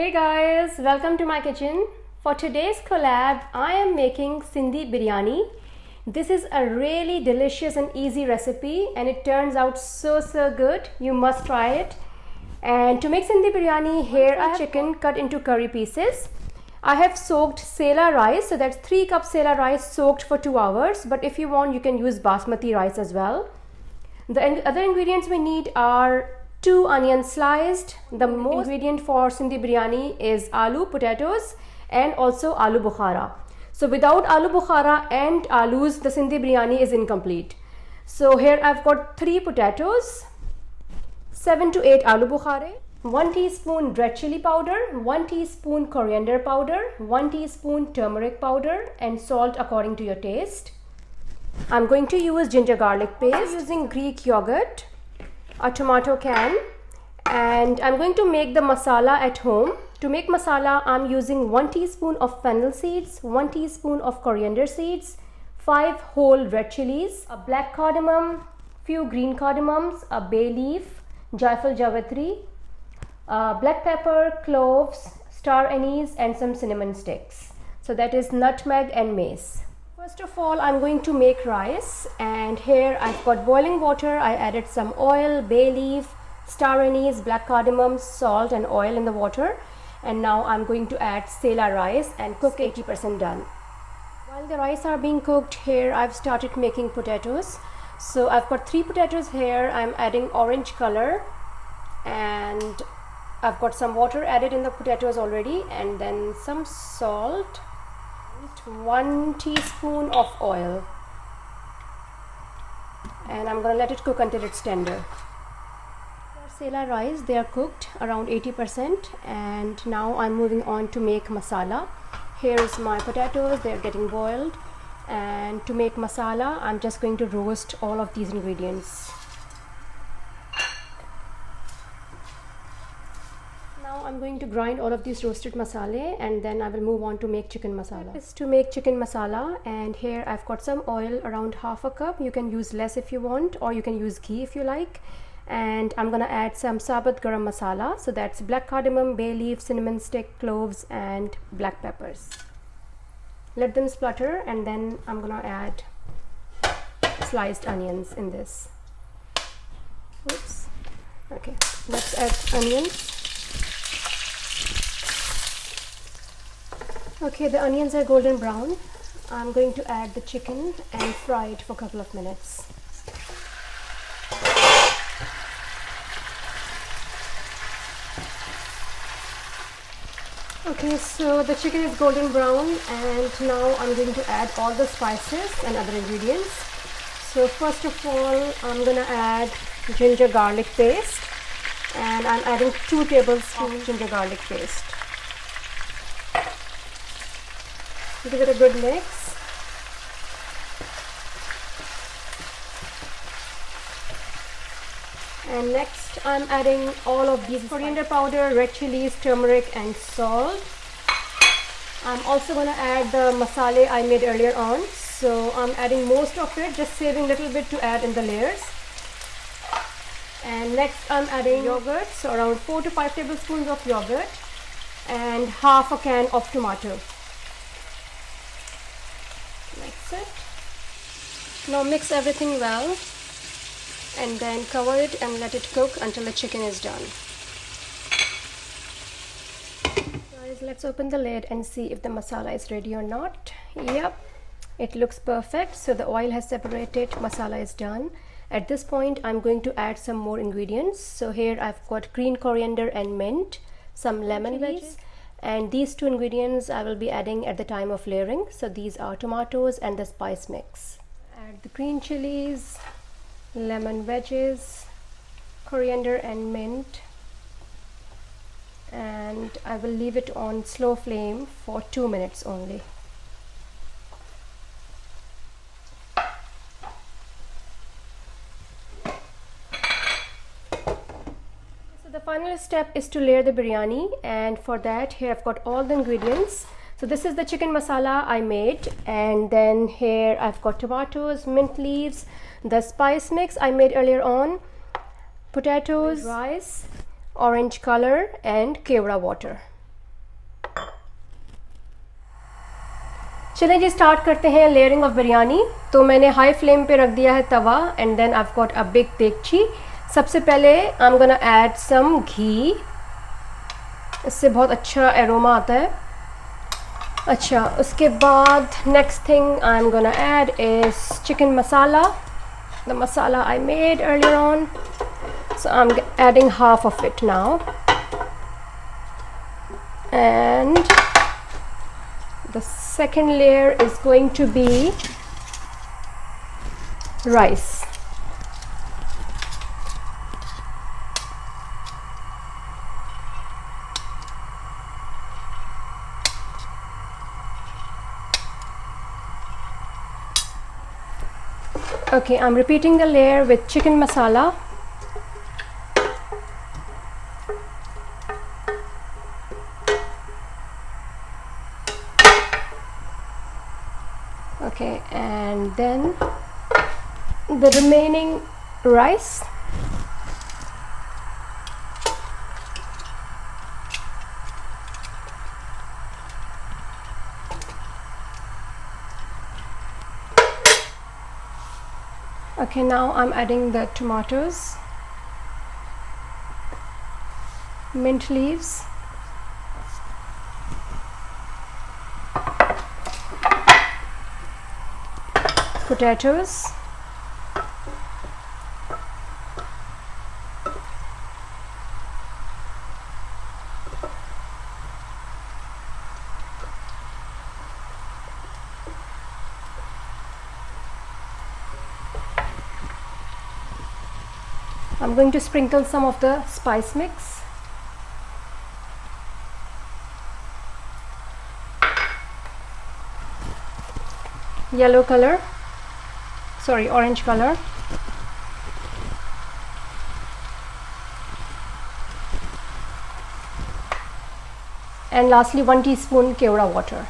Hey guys, welcome to my kitchen. For today's collab, I am making Sindhi Biryani. This is a really delicious and easy recipe and it turns out so good. You must try it. And to make Sindhi Biryani, here I have chicken cut into curry pieces. I have soaked sela rice, so that's 3 cups sela rice soaked for 2 hours. But if you want, you can use basmati rice as well. The other ingredients we need are 2 onions sliced. The most ingredient for Sindhi biryani is aloo, potatoes, and also aloo bukhara. So without aloo bukhara and aloos, the Sindhi biryani is incomplete. So here I've got 3 potatoes, 7 to 8 aloo bukhare, 1 teaspoon red chili powder, 1 teaspoon coriander powder, 1 teaspoon turmeric powder, and salt according to your taste. I'm going to use ginger garlic paste. I'm using Greek yogurt, a tomato can, and I'm going to make the masala at home. To make masala, I'm using 1 teaspoon of fennel seeds, 1 teaspoon of coriander seeds, 5 whole red chilies, a black cardamom, few green cardamoms, a bay leaf, jaifal jawatri, black pepper, cloves, star anise, and some cinnamon sticks. So that is nutmeg and mace. First of all, I'm going to make rice, and here I've got boiling water. I added some oil, bay leaf, star anise, black cardamom, salt and oil in the water, and now I'm going to add sela rice and cook 80% done. While the rice are being cooked, here I've started making potatoes. So I've got 3 potatoes here. I'm adding orange color, and I've got some water added in the potatoes already, and then some salt, 1 teaspoon of oil, and I'm going to let it cook until it's tender. Sela rice, they are cooked around 80%, and now I'm moving on to make masala. Here's my potatoes, they're getting boiled, and to make masala, I'm just going to roast all of these ingredients. I'm going to grind all of these roasted masala, and then I will move on to make chicken masala. This is to make chicken masala, and here I've got some oil, around half a cup. You can use less if you want, or you can use ghee if you like. And I'm gonna add some sabat garam masala, so that's black cardamom, bay leaf, cinnamon stick, cloves, and black peppers. Let them splutter, and then I'm gonna add sliced onions in this. Oops. Okay, let's add onions. Okay, the onions are golden brown. I'm going to add the chicken and fry it for a couple of minutes. Okay, so the chicken is golden brown, and now I'm going to add all the spices and other ingredients. So first of all, I'm going to add ginger garlic paste, and I'm adding 2 tablespoons ginger garlic paste. Give it a good mix. And next I'm adding all of these coriander powder, red chilies, turmeric, and salt. I'm also going to add the masala I made earlier on. So I'm adding most of it, just saving a little bit to add in the layers. And next I'm adding yogurt, so around 4 to 5 tablespoons of yogurt, and half a can of tomato. Mix it. Now mix everything well, and then cover it and let it cook until the chicken is done. Guys, let's open the lid and see if the masala is ready or not. Yep, it looks perfect. So the oil has separated, masala is done. At this point, I'm going to add some more ingredients. So here I've got green coriander and mint, some lemon veggies. And these 2 ingredients I will be adding at the time of layering. So these are tomatoes and the spice mix. Add the green chilies, lemon wedges, coriander and mint, and I will leave it on slow flame for 2 minutes only. The final step is to layer the biryani, and for that here I've got all the ingredients. So this is the chicken masala I made, and then here I've got tomatoes, mint leaves, the spice mix I made earlier on, potatoes, rice, orange color, and kevra water. चलिए जी start करते हैं layering of biryani. तो मैंने high flame पे रख दिया है तवा and then I have got a big degchi. सबसे पहले I am gonna add some ghee, इससे बहुत अच्छा एरोमा आता है। अच्छा, उसके बाद next thing I am gonna add is chicken masala, the masala I made earlier on, so I am adding half of it now and the second layer is going to be rice. Okay, I'm repeating the layer with chicken masala. Okay, and then the remaining rice. Okay, now I'm adding the tomatoes, mint leaves, potatoes, I'm going to sprinkle some of the spice mix. Yellow color, sorry, orange color. And lastly 1 teaspoon kevda water.